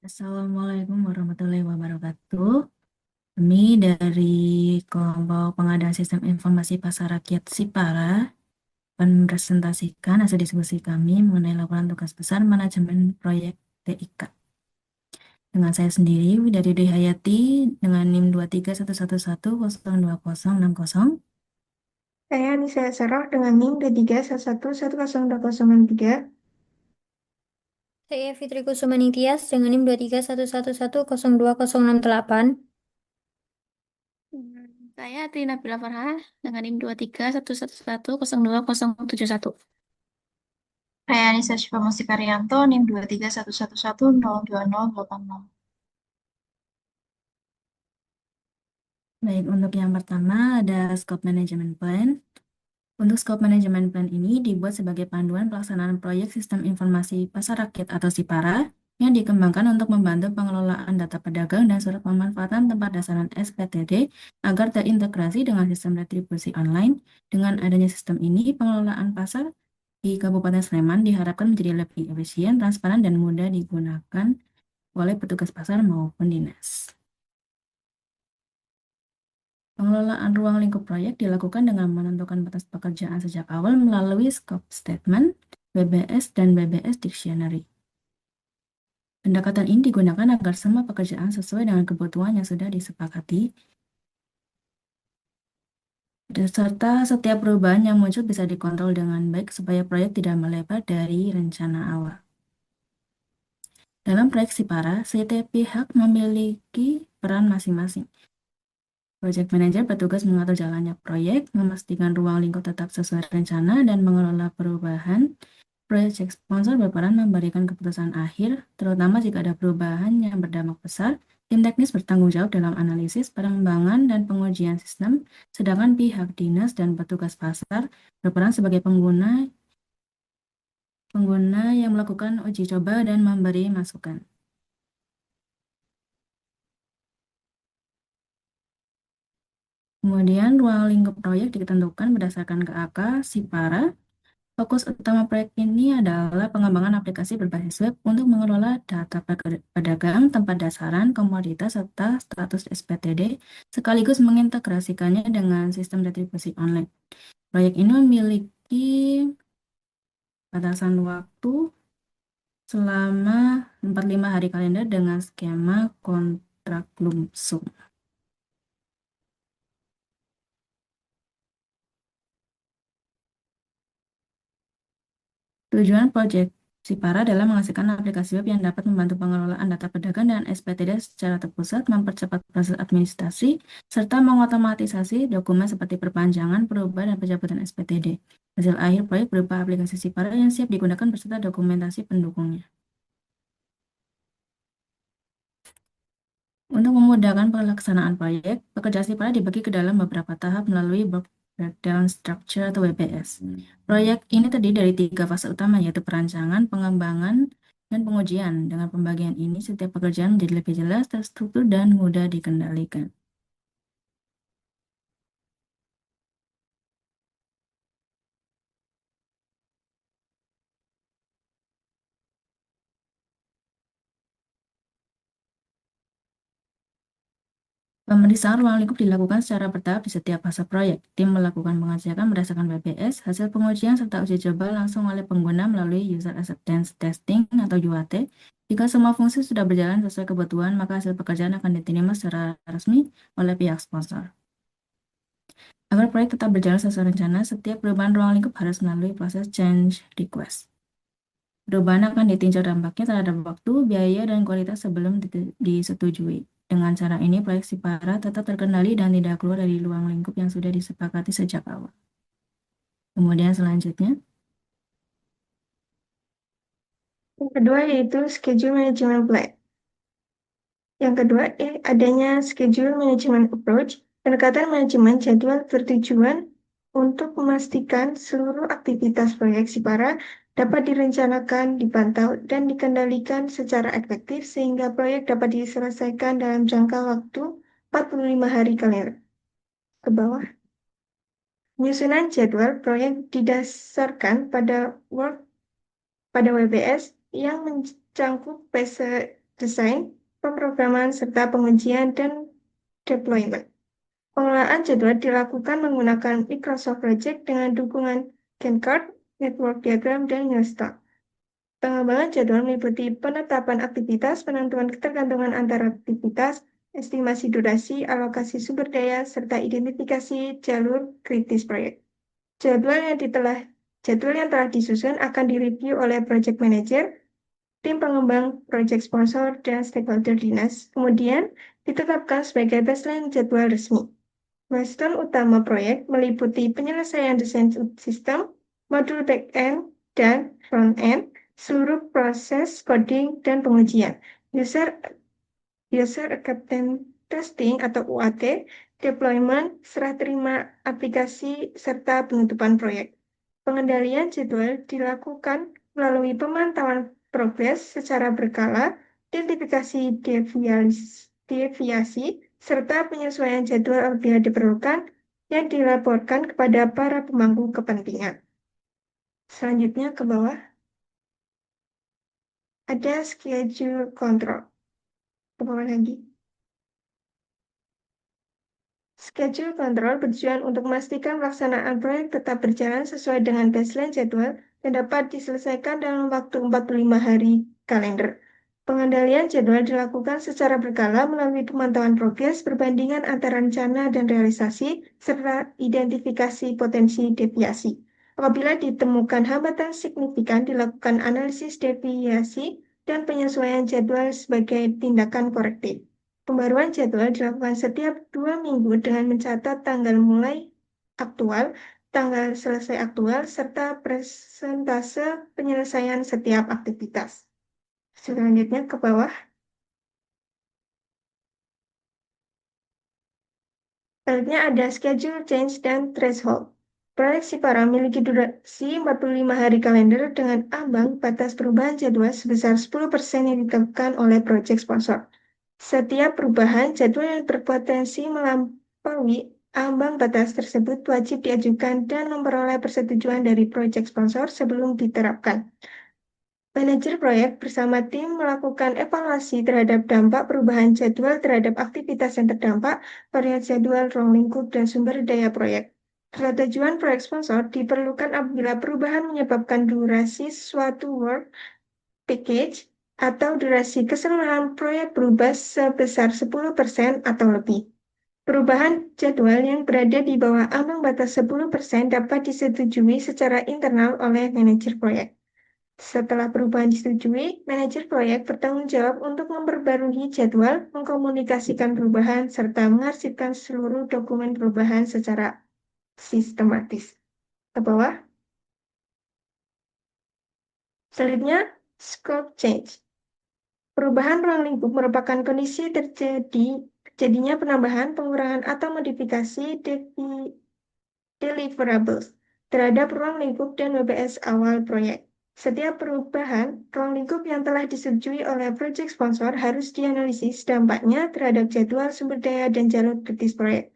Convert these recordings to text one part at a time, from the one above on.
Assalamualaikum warahmatullahi wabarakatuh. Kami dari kelompok pengadaan sistem informasi pasar rakyat Sipara mempresentasikan hasil diskusi kami mengenai laporan tugas besar manajemen proyek TIK. Dengan saya sendiri, Widari Hayati, dengan NIM 23111202060. Saya Nisa Saroh dengan NIM D311102063. Saya Fitri Kusuma Tias dengan NIM 23111020068. Saya Trina Bila Farha dengan NIM 23111102071. Saya Anissa Syifa Mustikaryanto, NIM 23111020086. Baik, untuk yang pertama ada Scope Management Plan. Untuk Scope Management Plan ini dibuat sebagai panduan pelaksanaan proyek Sistem Informasi Pasar Rakyat atau SIPARA yang dikembangkan untuk membantu pengelolaan data pedagang dan surat pemanfaatan tempat dasaran SPTD agar terintegrasi dengan sistem retribusi online. Dengan adanya sistem ini, pengelolaan pasar di Kabupaten Sleman diharapkan menjadi lebih efisien, transparan, dan mudah digunakan oleh petugas pasar maupun dinas. Pengelolaan ruang lingkup proyek dilakukan dengan menentukan batas pekerjaan sejak awal melalui scope statement, BBS, dan BBS Dictionary. Pendekatan ini digunakan agar semua pekerjaan sesuai dengan kebutuhan yang sudah disepakati, serta setiap perubahan yang muncul bisa dikontrol dengan baik supaya proyek tidak melebar dari rencana awal. Dalam proyek SIPARA, setiap pihak memiliki peran masing-masing. Project Manager bertugas mengatur jalannya proyek, memastikan ruang lingkup tetap sesuai rencana, dan mengelola perubahan. Project Sponsor berperan memberikan keputusan akhir, terutama jika ada perubahan yang berdampak besar. Tim teknis bertanggung jawab dalam analisis, pengembangan, dan pengujian sistem, sedangkan pihak dinas dan petugas pasar berperan sebagai pengguna yang melakukan uji coba dan memberi masukan. Kemudian, ruang lingkup proyek ditentukan berdasarkan KAK SIPARA. Fokus utama proyek ini adalah pengembangan aplikasi berbasis web untuk mengelola data pedagang, tempat dasaran, komoditas, serta status SPTD, sekaligus mengintegrasikannya dengan sistem retribusi online. Proyek ini memiliki batasan waktu selama 45 hari kalender dengan skema kontrak lump sum. Tujuan proyek SIPARA adalah menghasilkan aplikasi web yang dapat membantu pengelolaan data pedagang dan SPTD secara terpusat, mempercepat proses administrasi, serta mengotomatisasi dokumen seperti perpanjangan, perubahan, dan pencabutan SPTD. Hasil akhir proyek berupa aplikasi SIPARA yang siap digunakan beserta dokumentasi pendukungnya. Untuk memudahkan pelaksanaan proyek, pekerja SIPARA dibagi ke dalam beberapa tahap melalui Work Breakdown Structure atau WBS. Proyek ini terdiri dari 3 fase utama, yaitu perancangan, pengembangan, dan pengujian. Dengan pembagian ini, setiap pekerjaan menjadi lebih jelas, terstruktur, dan mudah dikendalikan. Pemeriksaan ruang lingkup dilakukan secara bertahap di setiap fase proyek. Tim melakukan pengecekan berdasarkan BPS, hasil pengujian, serta uji coba langsung oleh pengguna melalui User Acceptance Testing atau UAT. Jika semua fungsi sudah berjalan sesuai kebutuhan, maka hasil pekerjaan akan diterima secara resmi oleh pihak sponsor. Agar proyek tetap berjalan sesuai rencana, setiap perubahan ruang lingkup harus melalui proses change request. Perubahan akan ditinjau dampaknya terhadap waktu, biaya, dan kualitas sebelum disetujui. Dengan cara ini, proyek SIPARA tetap terkendali dan tidak keluar dari ruang lingkup yang sudah disepakati sejak awal. Kemudian selanjutnya, Yang kedua yaitu Schedule Management Plan. Yang kedua, adanya Schedule Management Approach. Pendekatan manajemen jadwal bertujuan untuk memastikan seluruh aktivitas proyek SIPARA dapat direncanakan, dipantau, dan dikendalikan secara efektif sehingga proyek dapat diselesaikan dalam jangka waktu 45 hari kalender. Ke bawah. Penyusunan jadwal proyek didasarkan pada WBS yang mencangkup fase desain, pemrograman, serta pengujian dan deployment. Pengelolaan jadwal dilakukan menggunakan Microsoft Project dengan dukungan Gantt chart, network diagram, dan Neostar. Pengembangan jadwal meliputi penetapan aktivitas, penentuan ketergantungan antara aktivitas, estimasi durasi, alokasi sumber daya, serta identifikasi jalur kritis proyek. Jadwal yang telah disusun akan direview oleh project manager, tim pengembang, project sponsor, dan stakeholder dinas, kemudian ditetapkan sebagai baseline jadwal resmi. Milestone utama proyek meliputi penyelesaian desain sistem, modul back-end, dan front-end, seluruh proses coding dan pengujian, user acceptance testing atau UAT, deployment, serah terima aplikasi, serta penutupan proyek. Pengendalian jadwal dilakukan melalui pemantauan progres secara berkala, identifikasi deviasi, serta penyesuaian jadwal apabila diperlukan yang dilaporkan kepada para pemangku kepentingan. Selanjutnya ke bawah. Ada schedule control. Ke bawah lagi. Schedule control bertujuan untuk memastikan pelaksanaan proyek tetap berjalan sesuai dengan baseline jadwal dan dapat diselesaikan dalam waktu 45 hari kalender. Pengendalian jadwal dilakukan secara berkala melalui pemantauan progres, perbandingan antara rencana dan realisasi, serta identifikasi potensi deviasi. Apabila ditemukan hambatan signifikan, dilakukan analisis deviasi dan penyesuaian jadwal sebagai tindakan korektif. Pembaruan jadwal dilakukan setiap 2 minggu dengan mencatat tanggal mulai aktual, tanggal selesai aktual, serta persentase penyelesaian setiap aktivitas. Selanjutnya ke bawah. Selanjutnya ada schedule change dan threshold. Proyek Sipara memiliki durasi 45 hari kalender dengan ambang batas perubahan jadwal sebesar 10% yang ditetapkan oleh project sponsor. Setiap perubahan jadwal yang berpotensi melampaui ambang batas tersebut wajib diajukan dan memperoleh persetujuan dari proyek sponsor sebelum diterapkan. Manajer proyek bersama tim melakukan evaluasi terhadap dampak perubahan jadwal terhadap aktivitas yang terdampak, varian jadwal, ruang lingkup, dan sumber daya proyek. Persetujuan proyek sponsor diperlukan apabila perubahan menyebabkan durasi suatu work package atau durasi keseluruhan proyek berubah sebesar 10% atau lebih. Perubahan jadwal yang berada di bawah ambang batas 10% dapat disetujui secara internal oleh manajer proyek. Setelah perubahan disetujui, manajer proyek bertanggung jawab untuk memperbarui jadwal, mengkomunikasikan perubahan, serta mengarsipkan seluruh dokumen perubahan secara sistematis. Ke bawah. Selanjutnya, scope change. Perubahan ruang lingkup merupakan kondisi terjadinya penambahan, pengurangan, atau modifikasi deliverables terhadap ruang lingkup dan WBS awal proyek. Setiap perubahan ruang lingkup yang telah disetujui oleh project sponsor harus dianalisis dampaknya terhadap jadwal, sumber daya, dan jalur kritis proyek.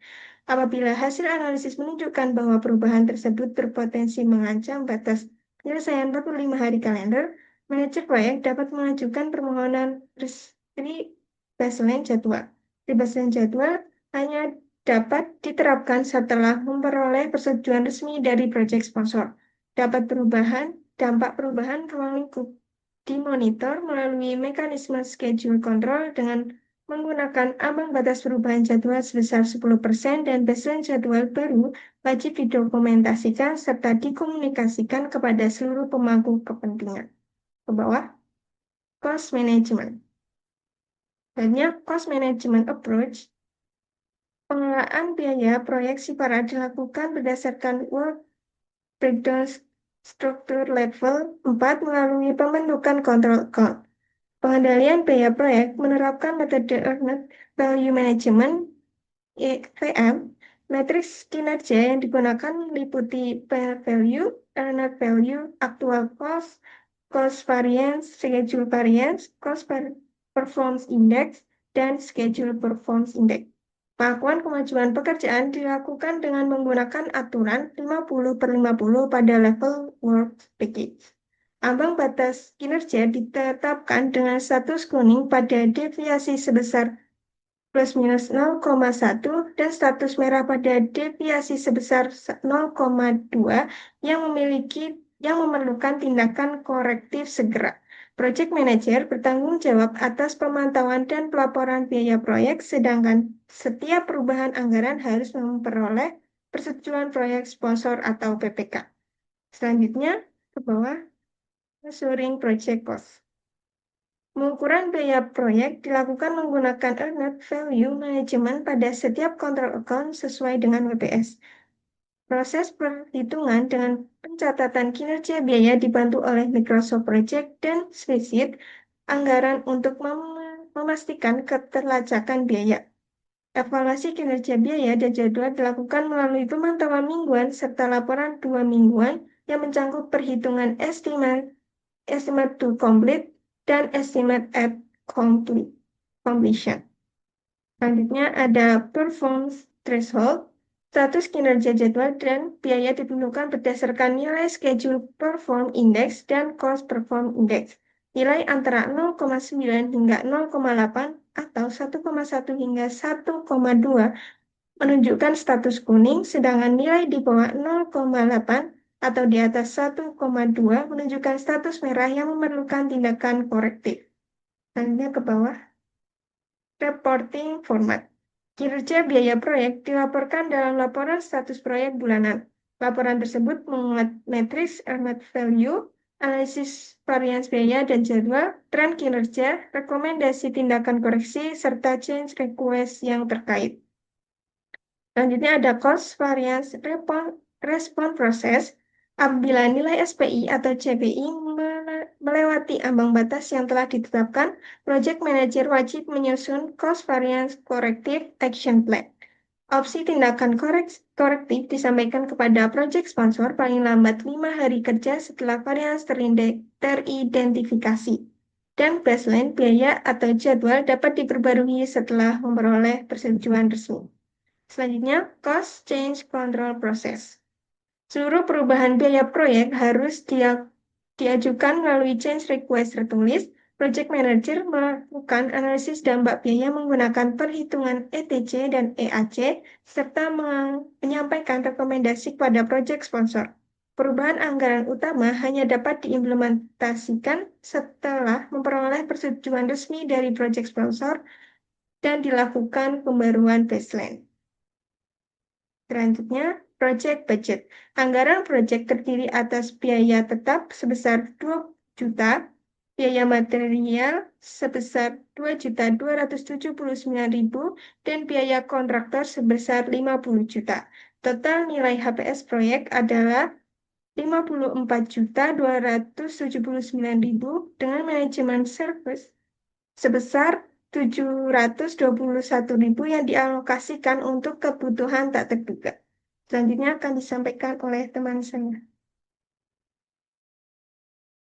Apabila hasil analisis menunjukkan bahwa perubahan tersebut berpotensi mengancam batas penyelesaian 45 hari kalender, manajer proyek dapat mengajukan permohonan baseline jadwal. Baseline jadwal hanya dapat diterapkan setelah memperoleh persetujuan resmi dari proyek sponsor. Dampak perubahan ruang lingkup dimonitor melalui mekanisme schedule control dengan menggunakan ambang batas perubahan jadwal sebesar 10% dan baseline jadwal baru wajib didokumentasikan serta dikomunikasikan kepada seluruh pemangku kepentingan. Ke bawah, cost management. Selanjutnya, cost management approach. Pengelolaan biaya proyek Sipara dilakukan berdasarkan work breakdown struktur level 4 melalui pembentukan control account. Pengendalian biaya proyek menerapkan metode Earned Value Management (EVM). Matriks kinerja yang digunakan meliputi P-value, Earned Value, Actual Cost, Cost Variance, Schedule Variance, Cost Performance Index, dan Schedule Performance Index. Pengakuan kemajuan pekerjaan dilakukan dengan menggunakan aturan 50/50 pada level work package. Ambang batas kinerja ditetapkan dengan status kuning pada deviasi sebesar plus minus 0,1 dan status merah pada deviasi sebesar 0,2 yang memerlukan tindakan korektif segera. Project Manager bertanggung jawab atas pemantauan dan pelaporan biaya proyek, sedangkan setiap perubahan anggaran harus memperoleh persetujuan proyek sponsor atau PPK. Selanjutnya, ke bawah, measuring project cost. Pengukuran biaya proyek dilakukan menggunakan earned value management pada setiap control account sesuai dengan WPS. Proses perhitungan dengan pencatatan kinerja biaya dibantu oleh Microsoft Project dan Spreadsheet anggaran untuk memastikan keterlacakan biaya. Evaluasi kinerja biaya dan jadwal dilakukan melalui pemantauan mingguan serta laporan 2 mingguan yang mencakup perhitungan estimate to complete, dan estimate at completion. Selanjutnya ada performance threshold. Status kinerja jadwal dan biaya ditentukan berdasarkan nilai schedule perform index dan cost perform index. Nilai antara 0,9 hingga 0,8 atau 1,1 hingga 1,2 menunjukkan status kuning, sedangkan nilai di bawah 0,8 atau di atas 1,2 menunjukkan status merah yang memerlukan tindakan korektif. Selanjutnya ke bawah. Reporting format. Kinerja biaya proyek dilaporkan dalam laporan status proyek bulanan. Laporan tersebut menguat matriks earned value, analisis varians biaya dan jadwal, tren kinerja, rekomendasi tindakan koreksi, serta change request yang terkait. Selanjutnya ada cost variance respon proses. Apabila nilai SPI atau CPI melewati ambang batas yang telah ditetapkan, Project Manager wajib menyusun cost variance corrective action plan. Opsi tindakan korektif disampaikan kepada project sponsor paling lambat 5 hari kerja setelah varians teridentifikasi. Dan baseline biaya atau jadwal dapat diperbarui setelah memperoleh persetujuan resmi. Selanjutnya, cost change control process. Seluruh perubahan biaya proyek harus diajukan melalui change request tertulis. Project Manager melakukan analisis dampak biaya menggunakan perhitungan ETC dan EAC, serta menyampaikan rekomendasi kepada project sponsor. Perubahan anggaran utama hanya dapat diimplementasikan setelah memperoleh persetujuan resmi dari project sponsor dan dilakukan pembaruan baseline. Selanjutnya, project budget. Anggaran project terdiri atas biaya tetap sebesar 2 juta, biaya material sebesar 2.279.000, dan biaya kontraktor sebesar 50 juta. Total nilai HPS proyek adalah 54.279.000 dengan manajemen service sebesar 721.000 yang dialokasikan untuk kebutuhan tak terduga. Selanjutnya akan disampaikan oleh teman saya.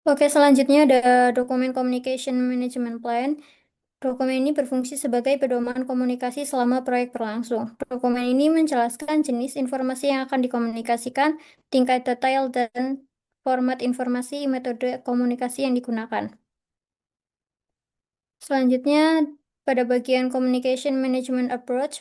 Oke, selanjutnya ada dokumen Communication Management Plan. Dokumen ini berfungsi sebagai pedoman komunikasi selama proyek berlangsung. Dokumen ini menjelaskan jenis informasi yang akan dikomunikasikan, tingkat detail, dan format informasi, metode komunikasi yang digunakan. Selanjutnya, pada bagian Communication Management Approach,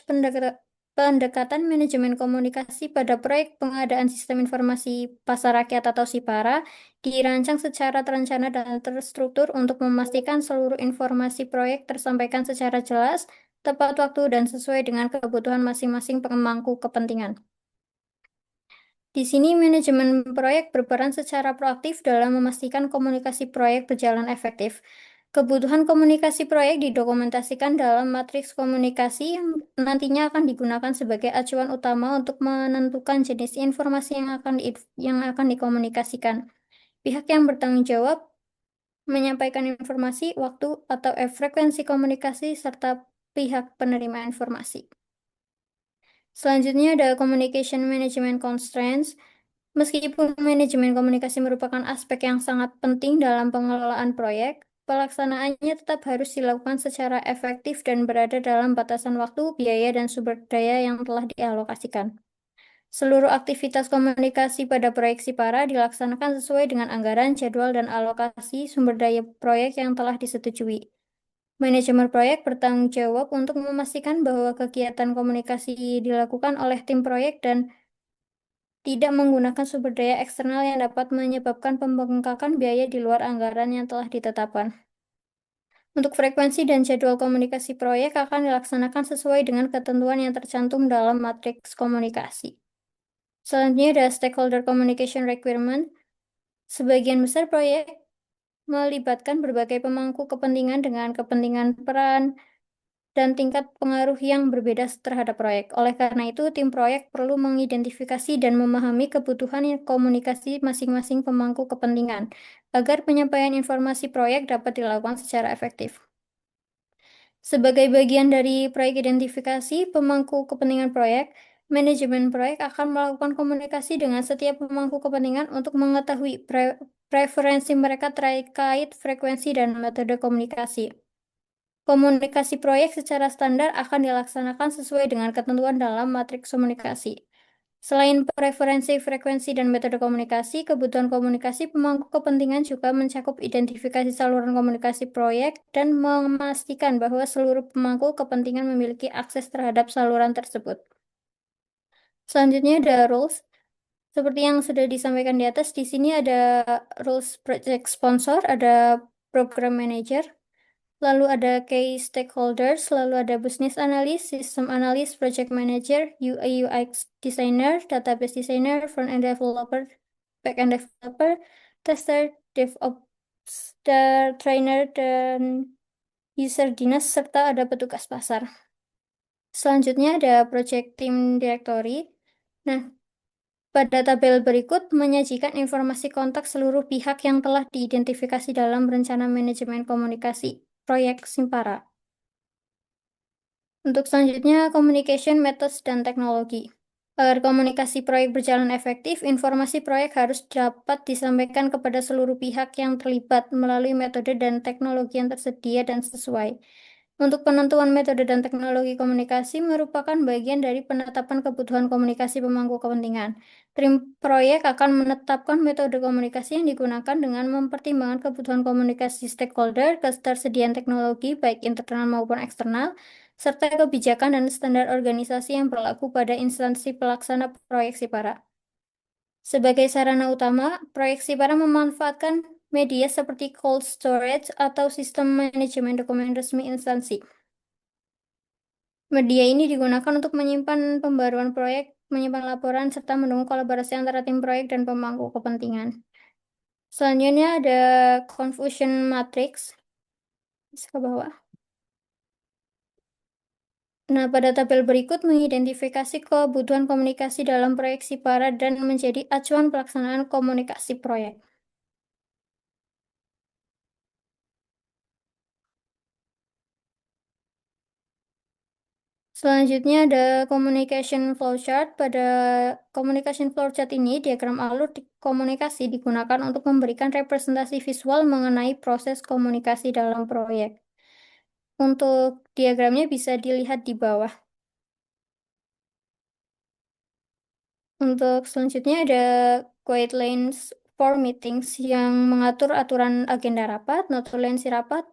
pendekatan manajemen komunikasi pada proyek pengadaan sistem informasi pasar rakyat atau SIPARA dirancang secara terencana dan terstruktur untuk memastikan seluruh informasi proyek tersampaikan secara jelas, tepat waktu, dan sesuai dengan kebutuhan masing-masing pemangku kepentingan. Di sini, manajemen proyek berperan secara proaktif dalam memastikan komunikasi proyek berjalan efektif. Kebutuhan komunikasi proyek didokumentasikan dalam matriks komunikasi yang nantinya akan digunakan sebagai acuan utama untuk menentukan jenis informasi yang akan dikomunikasikan. Pihak yang bertanggung jawab menyampaikan informasi, waktu, atau frekuensi komunikasi, serta pihak penerima informasi. Selanjutnya ada Communication Management Constraints. Meskipun manajemen komunikasi merupakan aspek yang sangat penting dalam pengelolaan proyek, pelaksanaannya tetap harus dilakukan secara efektif dan berada dalam batasan waktu, biaya, dan sumber daya yang telah dialokasikan. Seluruh aktivitas komunikasi pada proyek SIPARA dilaksanakan sesuai dengan anggaran, jadwal, dan alokasi sumber daya proyek yang telah disetujui. Manajemen proyek bertanggung jawab untuk memastikan bahwa kegiatan komunikasi dilakukan oleh tim proyek dan tidak menggunakan sumber daya eksternal yang dapat menyebabkan pembengkakan biaya di luar anggaran yang telah ditetapkan. Untuk frekuensi dan jadwal komunikasi proyek akan dilaksanakan sesuai dengan ketentuan yang tercantum dalam matriks komunikasi. Selanjutnya ada stakeholder communication requirement. Sebagian besar proyek melibatkan berbagai pemangku kepentingan dengan kepentingan peran dan tingkat pengaruh yang berbeda terhadap proyek. Oleh karena itu, tim proyek perlu mengidentifikasi dan memahami kebutuhan komunikasi masing-masing pemangku kepentingan agar penyampaian informasi proyek dapat dilakukan secara efektif. Sebagai bagian dari proyek identifikasi pemangku kepentingan proyek, manajemen proyek akan melakukan komunikasi dengan setiap pemangku kepentingan untuk mengetahui preferensi mereka terkait frekuensi dan metode komunikasi. Komunikasi proyek secara standar akan dilaksanakan sesuai dengan ketentuan dalam matriks komunikasi. Selain preferensi, frekuensi, dan metode komunikasi, kebutuhan komunikasi pemangku kepentingan juga mencakup identifikasi saluran komunikasi proyek dan memastikan bahwa seluruh pemangku kepentingan memiliki akses terhadap saluran tersebut. Selanjutnya ada rules. Seperti yang sudah disampaikan di atas, di sini ada rules project sponsor, ada program manager, lalu ada key stakeholders, lalu ada business analyst, system analyst, project manager, UI UX designer, database designer, front-end developer, back-end developer, tester, DevOps, trainer, dan user dinas, serta ada petugas pasar. Selanjutnya ada project team directory. Nah, pada tabel berikut menyajikan informasi kontak seluruh pihak yang telah diidentifikasi dalam rencana manajemen komunikasi proyek SIPARA. Untuk selanjutnya, communication methods dan teknologi. Agar komunikasi proyek berjalan efektif, informasi proyek harus dapat disampaikan kepada seluruh pihak yang terlibat melalui metode dan teknologi yang tersedia dan sesuai. Untuk penentuan metode dan teknologi komunikasi merupakan bagian dari penetapan kebutuhan komunikasi pemangku kepentingan. Tim proyek akan menetapkan metode komunikasi yang digunakan dengan mempertimbangkan kebutuhan komunikasi stakeholder, ketersediaan teknologi baik internal maupun eksternal, serta kebijakan dan standar organisasi yang berlaku pada instansi pelaksana proyek SIPARA. Sebagai sarana utama, proyek SIPARA memanfaatkan media seperti cold storage atau sistem manajemen dokumen resmi instansi. Media ini digunakan untuk menyimpan pembaruan proyek, menyimpan laporan, serta mendukung kolaborasi antara tim proyek dan pemangku kepentingan. Selanjutnya ada confusion matrix. Bisa ke bawah. Nah, pada tabel berikut mengidentifikasi kebutuhan komunikasi dalam proyek SIPARA dan menjadi acuan pelaksanaan komunikasi proyek. Selanjutnya ada communication flowchart. Pada communication flowchart ini, diagram alur komunikasi digunakan untuk memberikan representasi visual mengenai proses komunikasi dalam proyek. Untuk diagramnya bisa dilihat di bawah. Untuk selanjutnya ada guidelines for meetings yang mengatur aturan agenda rapat, notulensi rapat,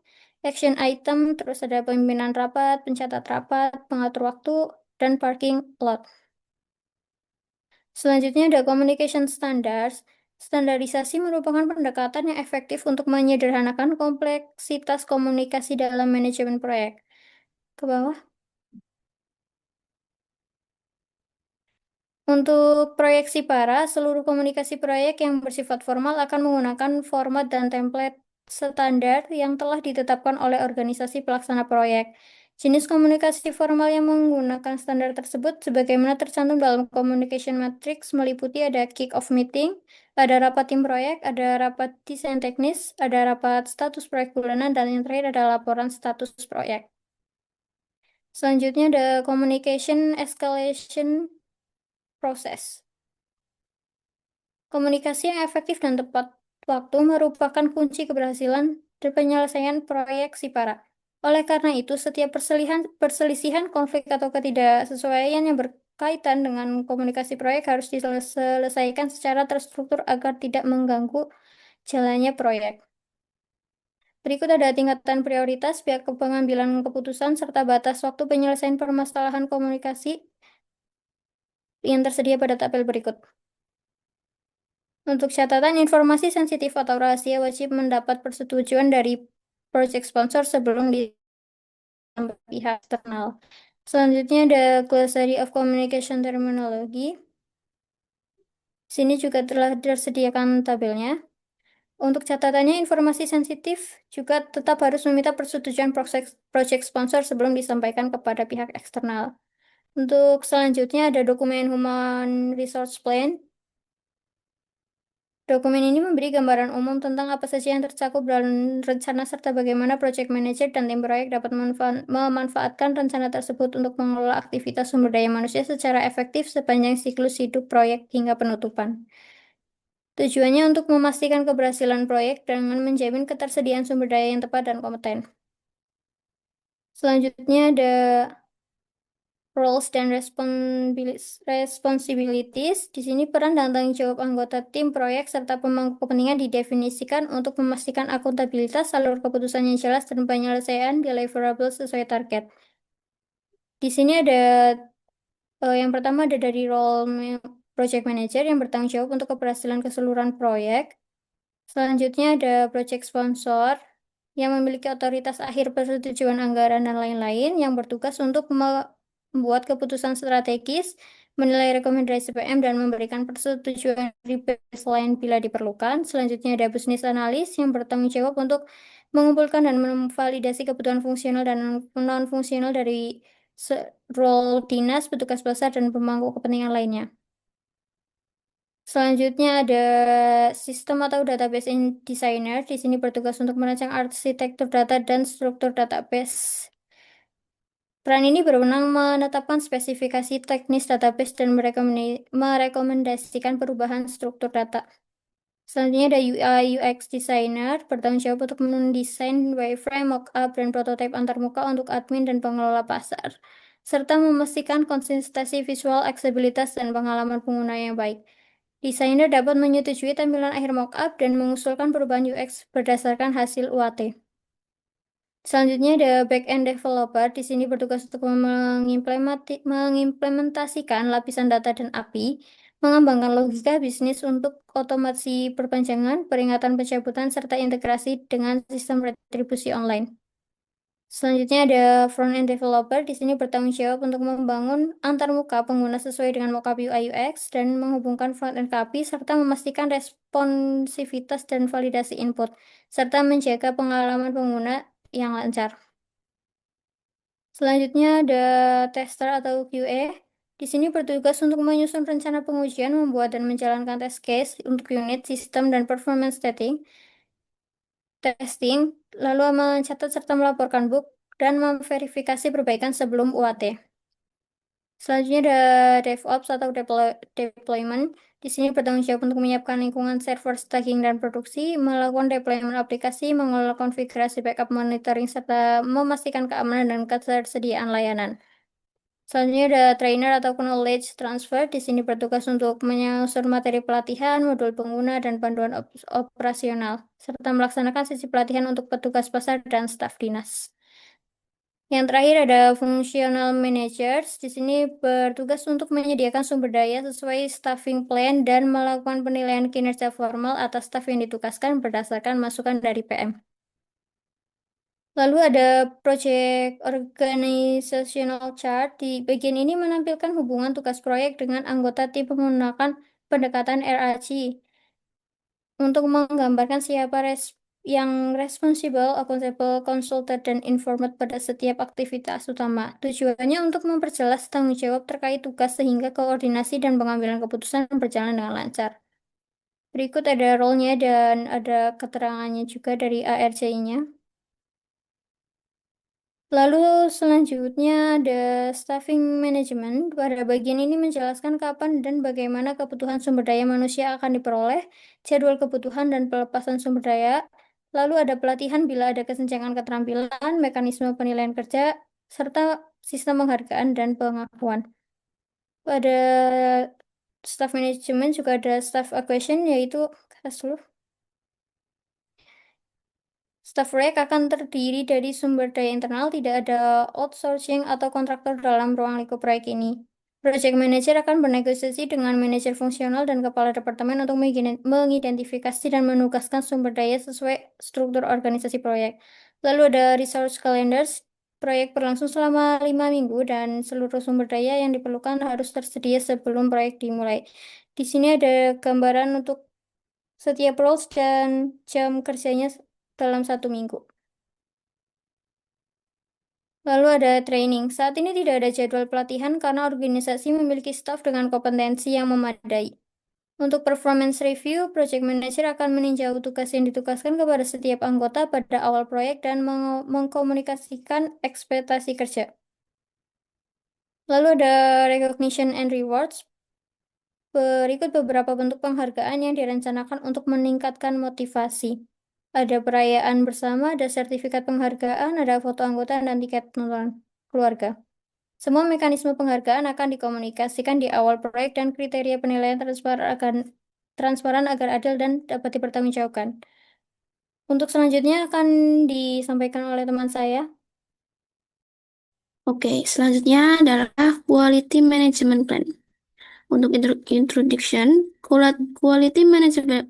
action item, terus ada pimpinan rapat, pencatat rapat, pengatur waktu, dan parking lot. Selanjutnya ada communication standards. Standarisasi merupakan pendekatan yang efektif untuk menyederhanakan kompleksitas komunikasi dalam manajemen proyek. Ke bawah. Untuk proyek SIPARA, seluruh komunikasi proyek yang bersifat formal akan menggunakan format dan template standar yang telah ditetapkan oleh organisasi pelaksana proyek. Jenis komunikasi formal yang menggunakan standar tersebut sebagaimana tercantum dalam Communication Matrix meliputi ada kick-off meeting, ada rapat tim proyek, ada rapat desain teknis, ada rapat status proyek bulanan, dan yang terakhir ada laporan status proyek. Selanjutnya ada communication escalation proses. Komunikasi yang efektif dan tepat waktu merupakan kunci keberhasilan dan penyelesaian proyek SIPARA. Oleh karena itu, setiap perselisihan, konflik, atau ketidaksesuaian yang berkaitan dengan komunikasi proyek harus diselesaikan secara terstruktur agar tidak mengganggu jalannya proyek. Berikut ada tingkatan prioritas, pihak pengambilan keputusan, serta batas waktu penyelesaian permasalahan komunikasi yang tersedia pada tabel berikut. Untuk catatan, informasi sensitif atau rahasia wajib mendapat persetujuan dari project sponsor sebelum disampaikan pihak eksternal. Selanjutnya ada Glossary of Communication Terminology. Sini juga telah disediakan tabelnya. Untuk catatannya, informasi sensitif juga tetap harus meminta persetujuan project sponsor sebelum disampaikan kepada pihak eksternal. Untuk selanjutnya ada dokumen Human Resource Plan. Dokumen ini memberi gambaran umum tentang apa saja yang tercakup dalam rencana serta bagaimana project manager dan tim proyek dapat memanfaatkan rencana tersebut untuk mengelola aktivitas sumber daya manusia secara efektif sepanjang siklus hidup proyek hingga penutupan. Tujuannya untuk memastikan keberhasilan proyek dengan menjamin ketersediaan sumber daya yang tepat dan kompeten. Selanjutnya ada roles dan responsibilities. Di sini peran dan tanggung jawab anggota tim proyek serta pemangku kepentingan didefinisikan untuk memastikan akuntabilitas, alur keputusan yang jelas, dan penyelesaian deliverable sesuai target. Di sini ada yang pertama ada dari project manager yang bertanggung jawab untuk keberhasilan keseluruhan proyek. Selanjutnya ada project sponsor yang memiliki otoritas akhir persetujuan anggaran dan lain-lain yang bertugas untuk membuat keputusan strategis, menilai rekomendasi PM, dan memberikan persetujuan dari baseline bila diperlukan. Selanjutnya ada business analyst yang bertanggung jawab untuk mengumpulkan dan memvalidasi kebutuhan fungsional dan non-fungsional dari role dinas, petugas pasar, dan pemangku kepentingan lainnya. Selanjutnya ada sistem atau database designer. Di sini bertugas untuk merancang arsitektur data dan struktur database. Peran ini berwenang menetapkan spesifikasi teknis database dan merekomendasikan perubahan struktur data. Selanjutnya ada UI UX designer, bertanggung jawab untuk mendesain wireframe, mockup, dan prototipe antarmuka untuk admin dan pengelola pasar, serta memastikan konsistensi visual, aksesibilitas, dan pengalaman pengguna yang baik. Desainer dapat menyetujui tampilan akhir mockup dan mengusulkan perubahan UX berdasarkan hasil UAT. Selanjutnya ada back-end developer. Di sini bertugas untuk mengimplementasikan lapisan data dan API, mengembangkan logika bisnis untuk otomasi perpanjangan, peringatan pencabutan, serta integrasi dengan sistem retribusi online. Selanjutnya ada front-end developer. Di sini bertanggung jawab untuk membangun antarmuka pengguna sesuai dengan mockup UI UX dan menghubungkan front-end ke API, serta memastikan responsivitas dan validasi input, serta menjaga pengalaman pengguna yang lancar. Selanjutnya ada tester atau QA. Di sini bertugas untuk menyusun rencana pengujian, membuat dan menjalankan test case untuk unit, sistem, dan performance testing, lalu mencatat serta melaporkan bug dan memverifikasi perbaikan sebelum UAT. Selanjutnya ada DevOps atau deployment. Di sini bertanggung jawab untuk menyiapkan lingkungan server, staging, dan produksi, melakukan deployment aplikasi, mengelola konfigurasi backup monitoring, serta memastikan keamanan dan ketersediaan layanan. Selanjutnya ada trainer atau knowledge transfer. Di sini bertugas untuk menyusun materi pelatihan, modul pengguna, dan panduan operasional, serta melaksanakan sesi pelatihan untuk petugas pasar dan staf dinas. Yang terakhir ada functional managers. Di sini bertugas untuk menyediakan sumber daya sesuai staffing plan dan melakukan penilaian kinerja formal atas staf yang ditugaskan berdasarkan masukan dari PM. Lalu ada project organizational chart. Di bagian ini menampilkan hubungan tugas proyek dengan anggota tim menggunakan pendekatan RAG untuk menggambarkan siapa yang responsible, accountable, consulted, dan informed pada setiap aktivitas utama. Tujuannya untuk memperjelas tanggung jawab terkait tugas sehingga koordinasi dan pengambilan keputusan berjalan dengan lancar. Berikut ada role-nya dan ada keterangannya juga dari ARJ-nya. Lalu selanjutnya ada staffing management. Pada bagian ini menjelaskan kapan dan bagaimana kebutuhan sumber daya manusia akan diperoleh, jadwal kebutuhan dan pelepasan sumber daya. Lalu ada pelatihan bila ada kesenjangan keterampilan, mekanisme penilaian kerja, serta sistem penghargaan dan pengakuan. Ada staff manajemen, juga ada staff acquisition, yaitu kas dulu. Staff proyek akan terdiri dari sumber daya internal, tidak ada outsourcing atau kontraktor dalam ruang lingkup proyek ini. Project manager akan bernegosiasi dengan manajer fungsional dan kepala departemen untuk mengidentifikasi dan menugaskan sumber daya sesuai struktur organisasi proyek. Lalu ada resource calendars. Proyek berlangsung selama 5 minggu dan seluruh sumber daya yang diperlukan harus tersedia sebelum proyek dimulai. Di sini ada gambaran untuk setiap roles dan jam kerjanya dalam 1 minggu. Lalu ada training. Saat ini tidak ada jadwal pelatihan karena organisasi memiliki staf dengan kompetensi yang memadai. Untuk performance review, project manager akan meninjau tugas yang ditugaskan kepada setiap anggota pada awal proyek dan mengkomunikasikan ekspektasi kerja. Lalu ada recognition and rewards. Berikut beberapa bentuk penghargaan yang direncanakan untuk meningkatkan motivasi. Ada perayaan bersama, ada sertifikat penghargaan, ada foto anggota, dan tiket nonton keluarga. Semua mekanisme penghargaan akan dikomunikasikan di awal proyek dan kriteria penilaian transparan agar adil dan dapat dipertanggungjawabkan. Untuk selanjutnya akan disampaikan oleh teman saya. Oke, selanjutnya adalah Quality Management Plan. Untuk introduction, Quality Management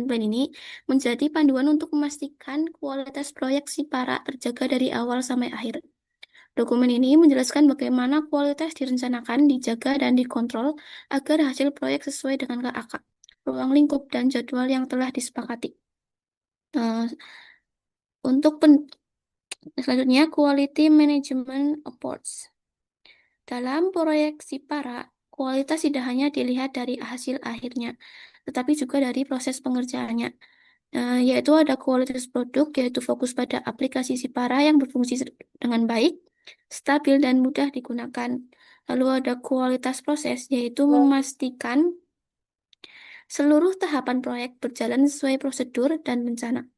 Plan ini menjadi panduan untuk memastikan kualitas proyek Sipara terjaga dari awal sampai akhir. Dokumen ini menjelaskan bagaimana kualitas direncanakan, dijaga, dan dikontrol agar hasil proyek sesuai dengan KAK, ruang lingkup, dan jadwal yang telah disepakati. Eh, untuk selanjutnya, Quality Management Approach. Dalam proyek Sipara, kualitas tidak hanya dilihat dari hasil akhirnya, tetapi juga dari proses pengerjaannya. Yaitu ada kualitas produk, yaitu fokus pada aplikasi Sipara yang berfungsi dengan baik, stabil, dan mudah digunakan. Lalu ada kualitas proses, yaitu memastikan seluruh tahapan proyek berjalan sesuai prosedur dan rencana.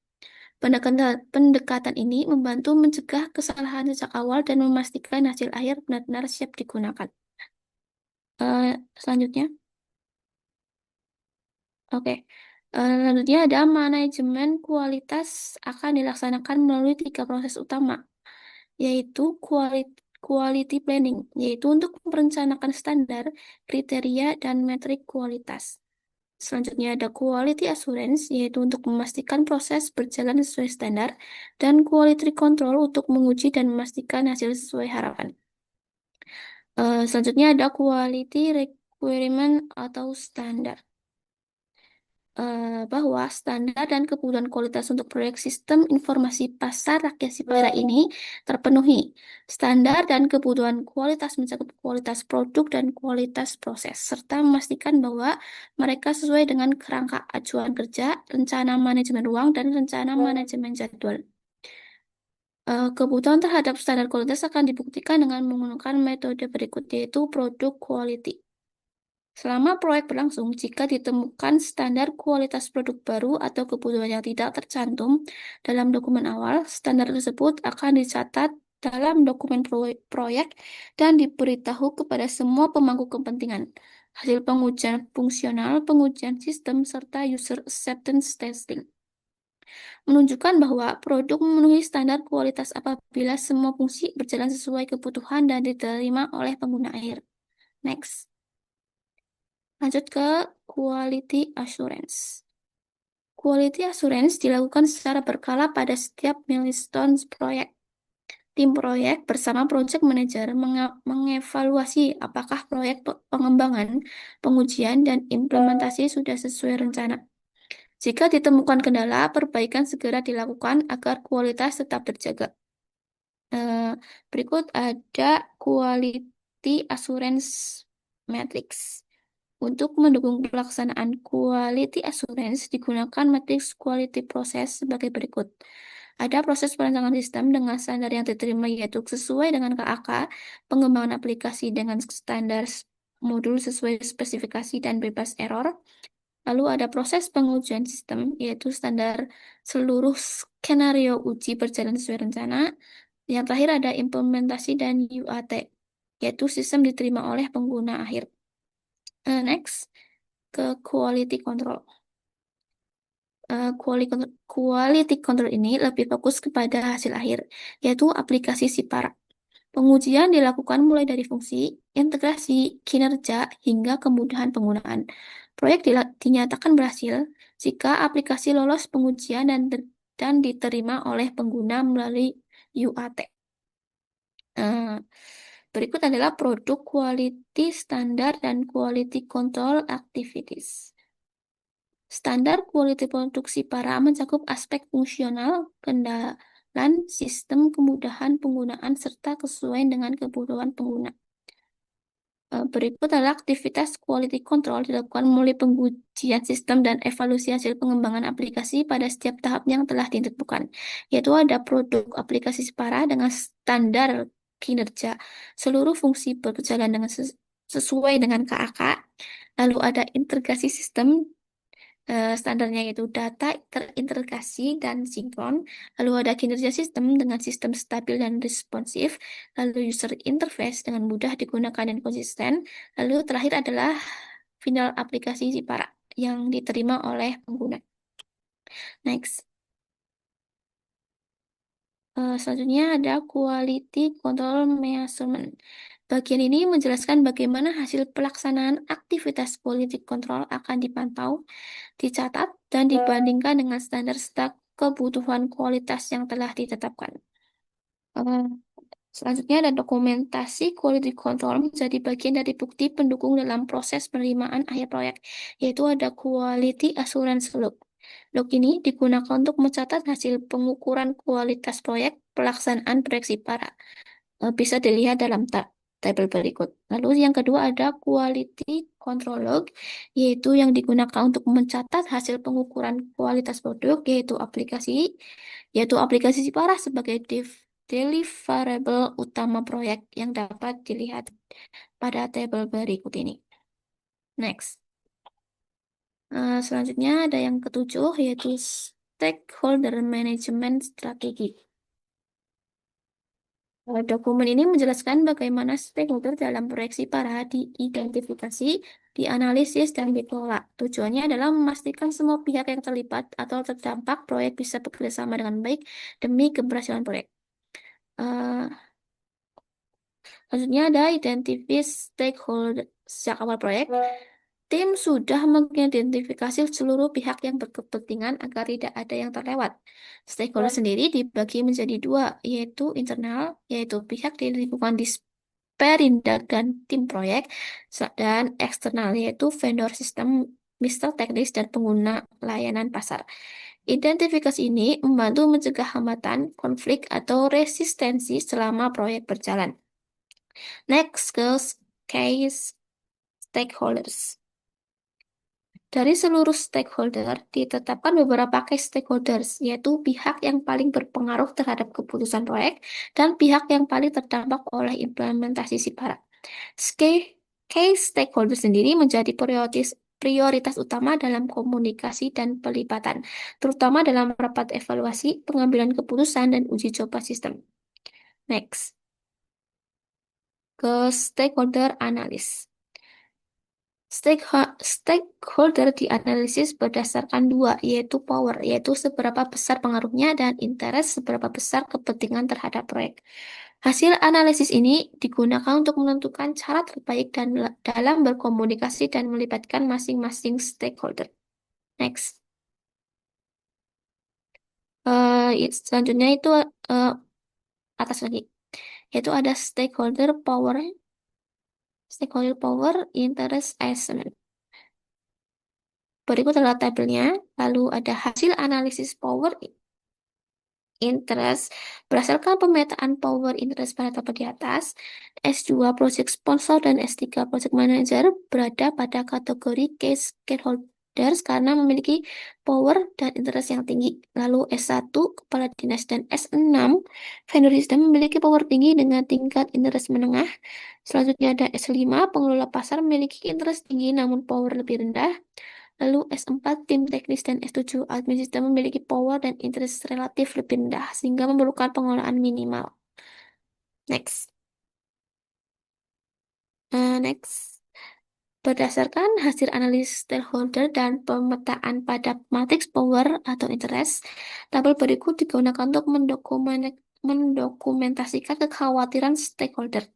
Pendekatan ini membantu mencegah kesalahan sejak awal dan memastikan hasil akhir benar-benar siap digunakan. Selanjutnya, oke. Selanjutnya ada manajemen kualitas akan dilaksanakan melalui 3 proses utama, yaitu quality planning, yaitu untuk merencanakan standar, kriteria, dan metrik kualitas. Selanjutnya ada quality assurance, yaitu untuk memastikan proses berjalan sesuai standar, dan quality control untuk menguji dan memastikan hasil sesuai harapan. Selanjutnya ada quality requirement atau standar. Bahwa standar dan kebutuhan kualitas untuk proyek sistem informasi pasar rakyat Sipara ini terpenuhi. Standar dan kebutuhan kualitas mencakup kualitas produk dan kualitas proses, serta memastikan bahwa mereka sesuai dengan kerangka acuan kerja, rencana manajemen ruang, dan rencana manajemen jadwal. Kebutuhan terhadap standar kualitas akan dibuktikan dengan menggunakan metode berikut, yaitu produk quality. Selama proyek berlangsung, jika ditemukan standar kualitas produk baru atau kebutuhan yang tidak tercantum dalam dokumen awal, standar tersebut akan dicatat dalam dokumen proyek dan diberitahu kepada semua pemangku kepentingan. Hasil pengujian fungsional, pengujian sistem, serta user acceptance testing menunjukkan bahwa produk memenuhi standar kualitas apabila semua fungsi berjalan sesuai kebutuhan dan diterima oleh pengguna akhir. Next. Lanjut ke quality assurance. Quality assurance dilakukan secara berkala pada setiap milestone proyek. Tim proyek bersama project manager mengevaluasi apakah proyek pengembangan, pengujian, dan implementasi sudah sesuai rencana. Jika ditemukan kendala, perbaikan segera dilakukan agar kualitas tetap terjaga. Berikut ada quality assurance matrix. Untuk mendukung pelaksanaan quality assurance, digunakan matriks quality process sebagai berikut. Ada proses perancangan sistem dengan standar yang diterima, yaitu sesuai dengan KAK, pengembangan aplikasi dengan standar modul sesuai spesifikasi dan bebas error. Lalu ada proses pengujian sistem, yaitu standar seluruh skenario uji berjalan sesuai rencana. Yang terakhir ada implementasi dan UAT. yaitu sistem diterima oleh pengguna akhir. Next, ke quality control. Quality control ini lebih fokus kepada hasil akhir, yaitu aplikasi SIPARA. Pengujian dilakukan mulai dari fungsi, integrasi, kinerja, hingga kemudahan penggunaan. Proyek dinyatakan berhasil jika aplikasi lolos pengujian dan diterima oleh pengguna melalui UAT. Berikut adalah produk quality standar dan quality control activities. Standar quality produksi SIPARA mencakup aspek fungsional, kendalan, sistem, kemudahan penggunaan, serta kesesuaian dengan kebutuhan pengguna. Berikut adalah aktivitas quality control dilakukan mulai pengujian sistem dan evaluasi hasil pengembangan aplikasi pada setiap tahap yang telah ditentukan, yaitu ada produk aplikasi SIPARA dengan standar kinerja, seluruh fungsi berjalan dengan sesuai dengan KAK, lalu ada integrasi sistem, standarnya yaitu data terintegrasi dan sinkron, lalu ada kinerja sistem dengan sistem stabil dan responsif, lalu user interface dengan mudah digunakan dan konsisten, lalu terakhir adalah final aplikasi SIPARA yang diterima oleh pengguna. Next. Selanjutnya ada quality control measurement. Bagian ini menjelaskan bagaimana hasil pelaksanaan aktivitas quality control akan dipantau, dicatat, dan dibandingkan dengan standar kebutuhan kualitas yang telah ditetapkan. Selanjutnya ada dokumentasi quality control menjadi bagian dari bukti pendukung dalam proses penerimaan akhir proyek, yaitu ada quality assurance log. Log ini digunakan untuk mencatat hasil pengukuran kualitas proyek pelaksanaan proyek SIPARA. Bisa dilihat dalam tabel berikut. Lalu yang kedua ada quality control log, yaitu yang digunakan untuk mencatat hasil pengukuran kualitas produk, yaitu aplikasi SIPARA sebagai deliverable utama proyek yang dapat dilihat pada tabel berikut ini. Next. Selanjutnya ada yang ketujuh, yaitu stakeholder management strategi. Dokumen ini menjelaskan bagaimana stakeholder dalam proyek SIPARA diidentifikasi, dianalisis, dan dikelola. Tujuannya adalah memastikan semua pihak yang terlibat atau terdampak proyek bisa bekerjasama dengan baik demi keberhasilan proyek. Selanjutnya ada identify stakeholder. Sejak awal proyek, tim sudah mengidentifikasi seluruh pihak yang berkepentingan agar tidak ada yang terlewat. Stakeholder sendiri dibagi menjadi dua, yaitu internal, yaitu pihak di lingkungan Disperindak dan tim proyek, dan eksternal, yaitu vendor sistem, mister teknis, dan pengguna layanan pasar. Identifikasi ini membantu mencegah hambatan, konflik, atau resistensi selama proyek berjalan. Next, case stakeholders. Dari seluruh stakeholder, ditetapkan beberapa case stakeholders, yaitu pihak yang paling berpengaruh terhadap keputusan proyek dan pihak yang paling terdampak oleh implementasi SIPARA. Case stakeholder sendiri menjadi prioritas utama dalam komunikasi dan pelibatan, terutama dalam rapat evaluasi, pengambilan keputusan, dan uji coba sistem. Next. Ke stakeholder analis. Stakeholder dianalisis berdasarkan dua, yaitu power, yaitu seberapa besar pengaruhnya, dan interest, seberapa besar kepentingan terhadap proyek. Hasil analisis ini digunakan untuk menentukan cara terbaik dalam berkomunikasi dan melibatkan masing-masing stakeholder. Next. Selanjutnya itu atas lagi, yaitu ada stakeholder power, interest assessment. Berikut adalah tabelnya, lalu ada hasil analisis power interest berdasarkan pemetaan power interest pada tabel di atas. S2 project sponsor dan S3 project manager berada pada kategori case stakeholders karena memiliki power dan interest yang tinggi. Lalu S1 kepala dinas dan S6 vendor system memiliki power tinggi dengan tingkat interest menengah. Selanjutnya ada S5 pengelola pasar memiliki interest tinggi namun power lebih rendah. Lalu S4 tim teknis dan S7 admin sistem memiliki power dan interest relatif lebih rendah sehingga memerlukan pengelolaan minimal. Next. Next. Berdasarkan hasil analisis stakeholder dan pemetaan pada matriks power atau interest, tabel berikut digunakan untuk mendokumentasikan kekhawatiran stakeholder,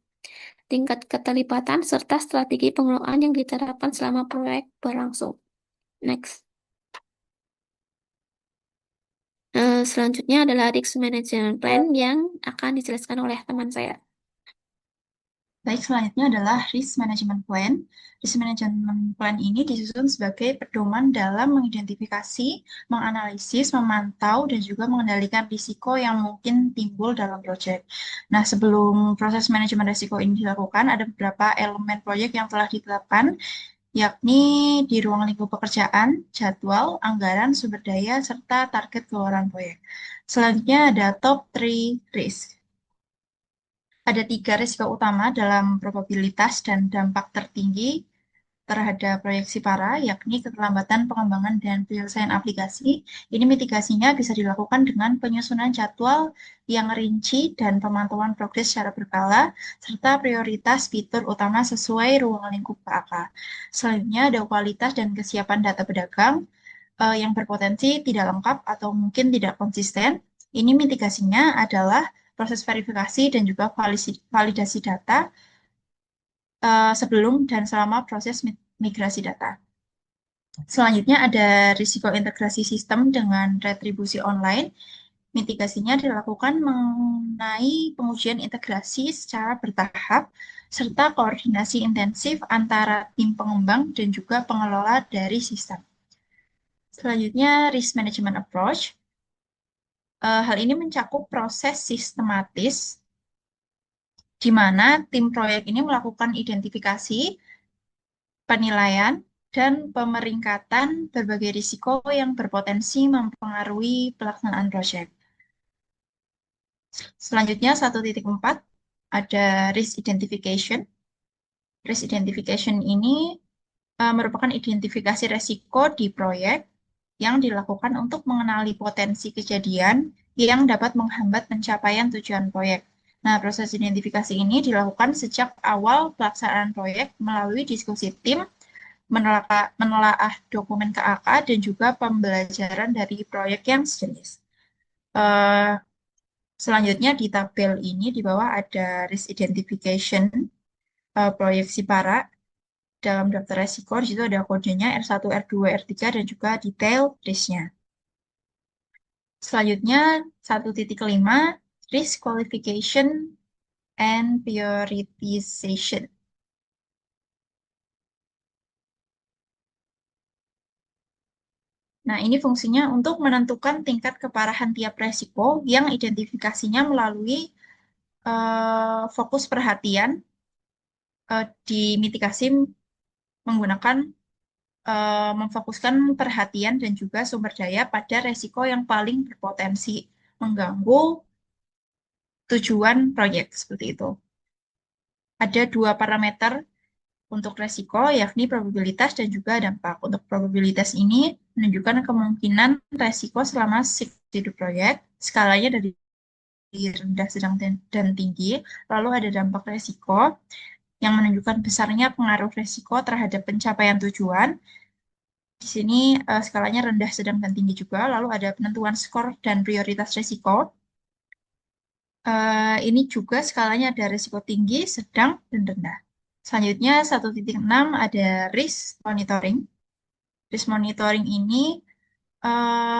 tingkat keterlibatan, serta strategi pengelolaan yang diterapkan selama proyek berlangsung. Next. Selanjutnya adalah risk management plan yang akan dijelaskan oleh teman saya. Baik, selanjutnya adalah Risk Management Plan. Risk Management Plan ini disusun sebagai pedoman dalam mengidentifikasi, menganalisis, memantau, dan juga mengendalikan risiko yang mungkin timbul dalam proyek. Nah, sebelum proses manajemen risiko ini dilakukan, ada beberapa elemen proyek yang telah ditetapkan, yakni di ruang lingkup pekerjaan, jadwal, anggaran, sumber daya, serta target keluaran proyek. Selanjutnya ada top 3 risk. Ada 3 risiko utama dalam probabilitas dan dampak tertinggi terhadap proyek SIPARA, yakni keterlambatan pengembangan dan penyelesaian aplikasi. Ini mitigasinya bisa dilakukan dengan penyusunan jadwal yang rinci dan pemantauan progres secara berkala, serta prioritas fitur utama sesuai ruang lingkup PAK. Selanjutnya ada kualitas dan kesiapan data pedagang yang berpotensi tidak lengkap atau mungkin tidak konsisten. Ini mitigasinya adalah proses verifikasi dan juga validasi data sebelum dan selama proses migrasi data. Selanjutnya ada risiko integrasi sistem dengan retribusi online. Mitigasinya dilakukan mengenai pengujian integrasi secara bertahap, serta koordinasi intensif antara tim pengembang dan juga pengelola dari sistem. Selanjutnya, risk management approach. Hal ini mencakup proses sistematis di mana tim proyek ini melakukan identifikasi, penilaian, dan pemeringkatan berbagai risiko yang berpotensi mempengaruhi pelaksanaan proyek. Selanjutnya 1.4 ada risk identification. Risk identification ini merupakan identifikasi risiko di proyek yang dilakukan untuk mengenali potensi kejadian yang dapat menghambat pencapaian tujuan proyek. Nah, proses identifikasi ini dilakukan sejak awal pelaksanaan proyek melalui diskusi tim, menelaah dokumen KAK, dan juga pembelajaran dari proyek yang sejenis. Selanjutnya di tabel ini di bawah ada risk identification proyek SIPARA. Dalam daftar resiko, di situ ada kodenya R1, R2, R3, dan juga detail risknya. Selanjutnya 1.5 risk qualification and prioritization. Nah, ini fungsinya untuk menentukan tingkat keparahan tiap resiko yang identifikasinya melalui fokus perhatian di mitigasi menggunakan memfokuskan perhatian dan juga sumber daya pada resiko yang paling berpotensi mengganggu tujuan proyek, seperti itu. Ada 2 parameter untuk resiko, yakni probabilitas dan juga dampak. Untuk probabilitas ini menunjukkan kemungkinan resiko selama siklus hidup proyek, skalanya dari rendah, sedang, dan tinggi. Lalu ada dampak resiko yang menunjukkan besarnya pengaruh resiko terhadap pencapaian tujuan. Di sini skalanya rendah, sedang, dan tinggi juga. Lalu ada penentuan skor dan prioritas resiko. Ini juga skalanya ada resiko tinggi, sedang, dan rendah. Selanjutnya 1.6 ada risk monitoring. Risk monitoring ini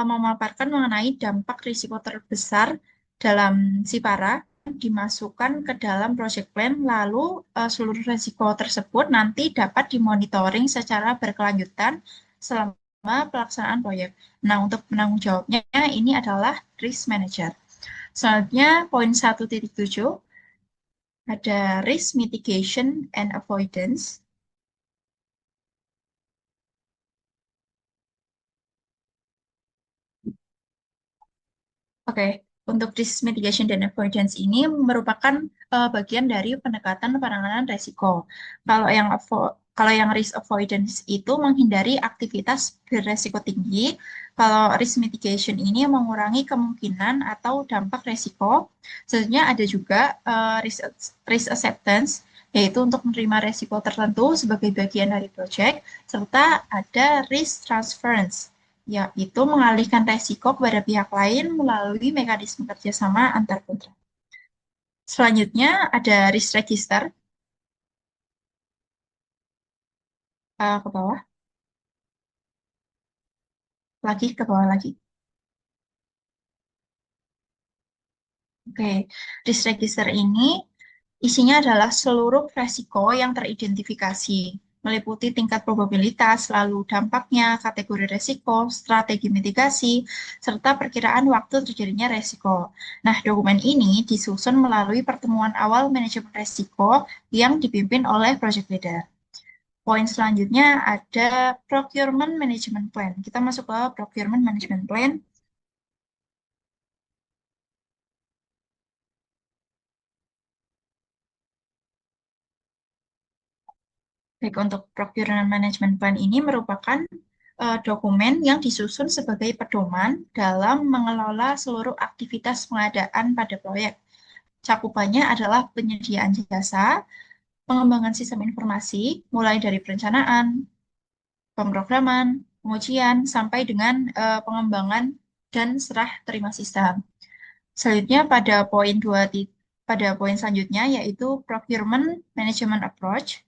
memaparkan mengenai dampak risiko terbesar dalam SIPARA dimasukkan ke dalam project plan, lalu seluruh risiko tersebut nanti dapat dimonitoring secara berkelanjutan selama pelaksanaan proyek. Nah, untuk penanggung jawabnya ini adalah risk manager. Selanjutnya poin 1.7 ada risk mitigation and avoidance. Oke, untuk risk mitigation dan avoidance ini merupakan bagian dari pendekatan penanganan resiko. Kalau yang risk avoidance itu menghindari aktivitas beresiko tinggi. Kalau risk mitigation ini mengurangi kemungkinan atau dampak resiko. Selanjutnya ada juga risk acceptance. yaitu untuk menerima resiko tertentu sebagai bagian dari proyek, serta ada risk transference, yaitu mengalihkan resiko kepada pihak lain melalui mekanisme kerjasama antar kontrak. Selanjutnya ada risk register, ke bawah, lagi ke bawah lagi. Oke, risk register ini isinya adalah seluruh resiko yang teridentifikasi, meliputi tingkat probabilitas, lalu dampaknya, kategori resiko, strategi mitigasi, serta perkiraan waktu terjadinya resiko. Nah, dokumen ini disusun melalui pertemuan awal manajemen resiko yang dipimpin oleh project leader. Poin selanjutnya ada procurement management plan. Kita masuk ke procurement management plan. Baik, untuk procurement management plan ini merupakan dokumen yang disusun sebagai pedoman dalam mengelola seluruh aktivitas pengadaan pada proyek. Cakupannya adalah penyediaan jasa, pengembangan sistem informasi, mulai dari perencanaan, pemrograman, pengujian, sampai dengan pengembangan dan serah terima sistem. Selanjutnya pada poin selanjutnya yaitu procurement management approach.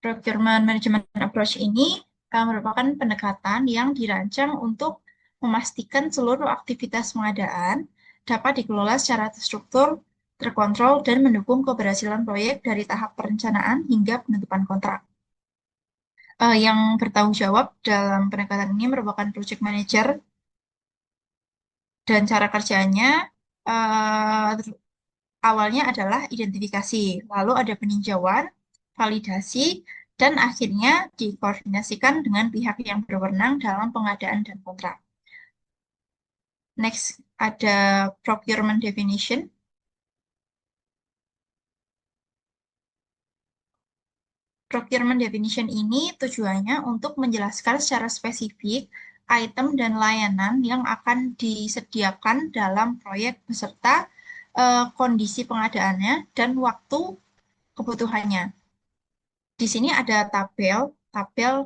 Procurement management approach ini merupakan pendekatan yang dirancang untuk memastikan seluruh aktivitas pengadaan dapat dikelola secara terstruktur, terkontrol, dan mendukung keberhasilan proyek dari tahap perencanaan hingga penutupan kontrak. Yang bertanggung jawab dalam pendekatan ini merupakan project manager, dan cara kerjanya awalnya adalah identifikasi, lalu ada peninjauan, validasi, dan akhirnya dikoordinasikan dengan pihak yang berwenang dalam pengadaan dan kontrak. Next, ada procurement definition. Procurement definition ini tujuannya untuk menjelaskan secara spesifik item dan layanan yang akan disediakan dalam proyek beserta kondisi pengadaannya dan waktu kebutuhannya. Di sini ada tabel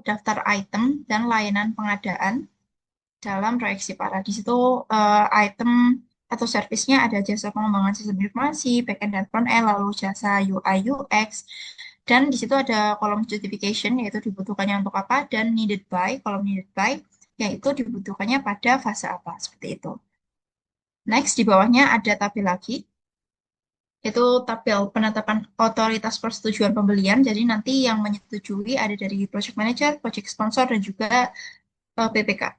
daftar item dan layanan pengadaan dalam proyek Sipara. Di situ item atau servisnya ada jasa pengembangan sistem informasi, backend dan frontend, lalu jasa UI UX, dan di situ ada kolom justification yaitu dibutuhkannya untuk apa, dan needed by, kolom needed by yaitu dibutuhkannya pada fase apa, seperti itu. Next, di bawahnya ada tabel lagi, itu tabel penetapan otoritas persetujuan pembelian. Jadi nanti yang menyetujui ada dari project manager, project sponsor, dan juga PPK.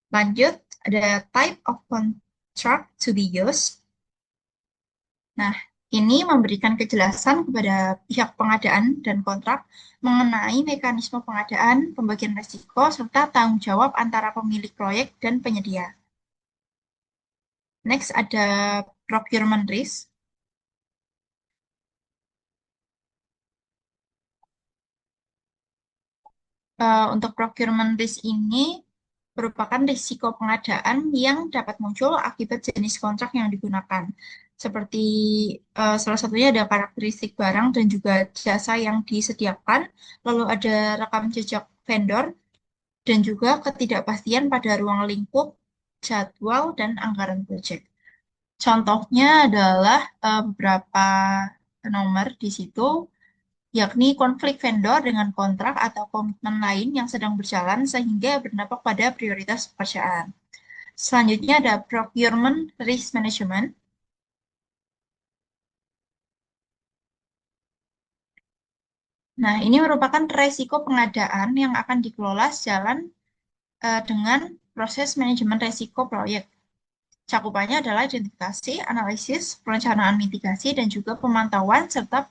Lanjut, ada type of contract to be used. Nah, ini memberikan kejelasan kepada pihak pengadaan dan kontrak mengenai mekanisme pengadaan, pembagian risiko, serta tanggung jawab antara pemilik proyek dan penyedia. Next, ada procurement risk. Untuk procurement risk ini merupakan risiko pengadaan yang dapat muncul akibat jenis kontrak yang digunakan. Seperti salah satunya ada karakteristik barang dan juga jasa yang disediakan, lalu ada rekam jejak vendor, dan juga ketidakpastian pada ruang lingkup, jadwal, dan anggaran proyek. Contohnya adalah beberapa nomor di situ, yakni konflik vendor dengan kontrak atau komitmen lain yang sedang berjalan sehingga berdampak pada prioritas pekerjaan. Selanjutnya ada procurement risk management. Nah, ini merupakan resiko pengadaan yang akan dikelola sejalan dengan proses manajemen resiko proyek. Cakupannya adalah identifikasi, analisis, perencanaan mitigasi, dan juga pemantauan serta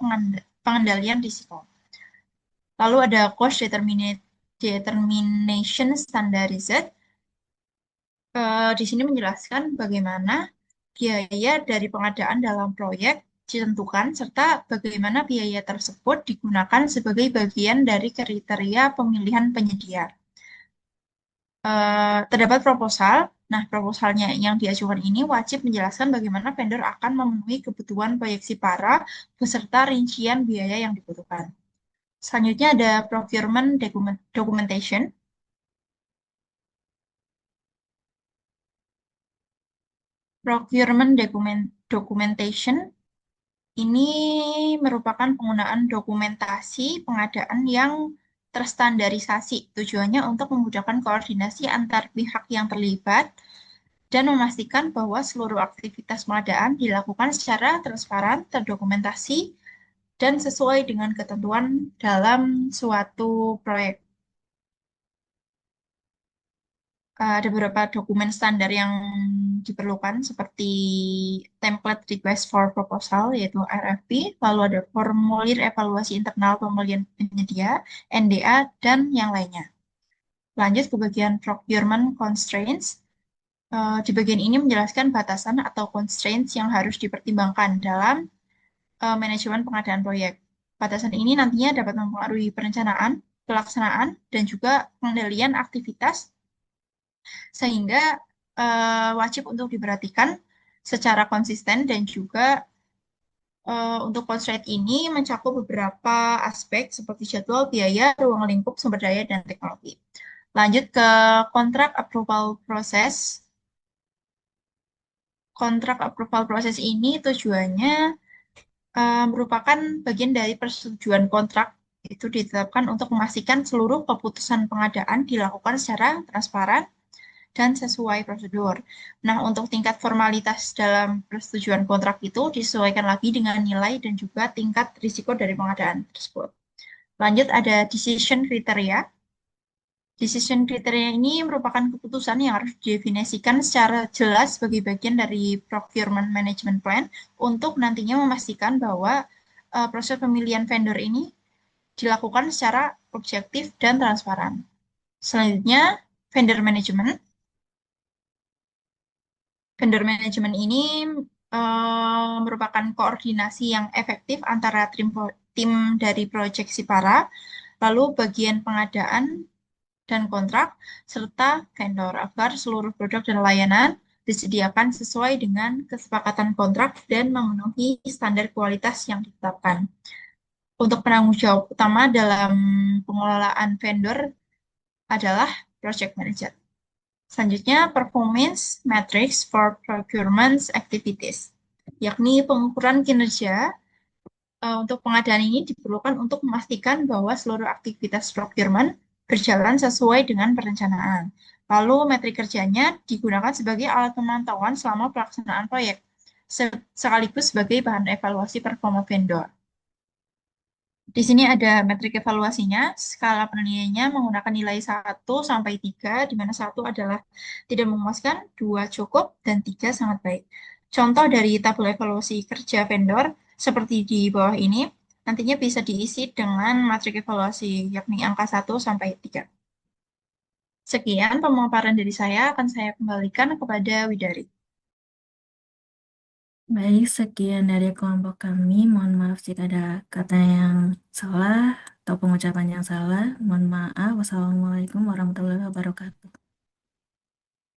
pengendalian risiko. Lalu ada cost determination standardized. Di sini menjelaskan bagaimana biaya dari pengadaan dalam proyek ditentukan serta bagaimana biaya tersebut digunakan sebagai bagian dari kriteria pemilihan penyedia. Terdapat proposal. Nah, proposalnya yang diajukan ini wajib menjelaskan bagaimana vendor akan memenuhi kebutuhan proyeksi para beserta rincian biaya yang dibutuhkan. Selanjutnya ada procurement documentation. Procurement documentation ini merupakan penggunaan dokumentasi pengadaan yang terstandarisasi. Tujuannya untuk memudahkan koordinasi antar pihak yang terlibat dan memastikan bahwa seluruh aktivitas pengadaan dilakukan secara transparan, terdokumentasi, dan sesuai dengan ketentuan dalam suatu proyek. Ada beberapa dokumen standar yang diperlukan seperti template request for proposal yaitu RFP, lalu ada formulir evaluasi internal pembelian penyedia, NDA, dan yang lainnya. Lanjut ke bagian procurement constraints. Di bagian ini menjelaskan batasan atau constraints yang harus dipertimbangkan dalam manajemen pengadaan proyek. Batasan ini nantinya dapat mempengaruhi perencanaan, pelaksanaan, dan juga pengendalian aktivitas sehingga wajib untuk diperhatikan secara konsisten dan juga untuk constraint ini mencakup beberapa aspek seperti jadwal, biaya, ruang lingkup, sumber daya, dan teknologi. Lanjut ke kontrak approval process. Kontrak approval process ini tujuannya merupakan bagian dari persetujuan kontrak itu ditetapkan untuk memastikan seluruh keputusan pengadaan dilakukan secara transparan dan sesuai prosedur. Nah, untuk tingkat formalitas dalam persetujuan kontrak itu disesuaikan lagi dengan nilai dan juga tingkat risiko dari pengadaan tersebut. Lanjut ada decision criteria. Decision criteria ini merupakan keputusan yang harus didefinisikan secara jelas sebagai bagian dari procurement management plan untuk nantinya memastikan bahwa proses pemilihan vendor ini dilakukan secara objektif dan transparan. Selanjutnya, vendor management. Vendor management ini merupakan koordinasi yang efektif antara tim dari proyek Sipara, lalu bagian pengadaan dan kontrak, serta vendor agar seluruh produk dan layanan disediakan sesuai dengan kesepakatan kontrak dan memenuhi standar kualitas yang ditetapkan. Untuk penanggung jawab utama dalam pengelolaan vendor adalah project manager. Selanjutnya, performance matrix for procurement activities, yakni pengukuran kinerja untuk pengadaan ini diperlukan untuk memastikan bahwa seluruh aktivitas procurement berjalan sesuai dengan perencanaan. Lalu, metrik kerjanya digunakan sebagai alat pemantauan selama pelaksanaan proyek, sekaligus sebagai bahan evaluasi performa vendor. Di sini ada metrik evaluasinya, skala penilaiannya menggunakan nilai 1 sampai 3, di mana 1 adalah tidak memuaskan, 2 cukup, dan 3 sangat baik. Contoh dari tabel evaluasi kerja vendor seperti di bawah ini, nantinya bisa diisi dengan metrik evaluasi, yakni angka 1 sampai 3. Sekian pemaparan dari saya, akan saya kembalikan kepada Widari. Baik, sekian dari kelompok kami. Mohon maaf jika ada kata yang salah atau pengucapan yang salah. Mohon maaf. Wassalamualaikum warahmatullahi wabarakatuh.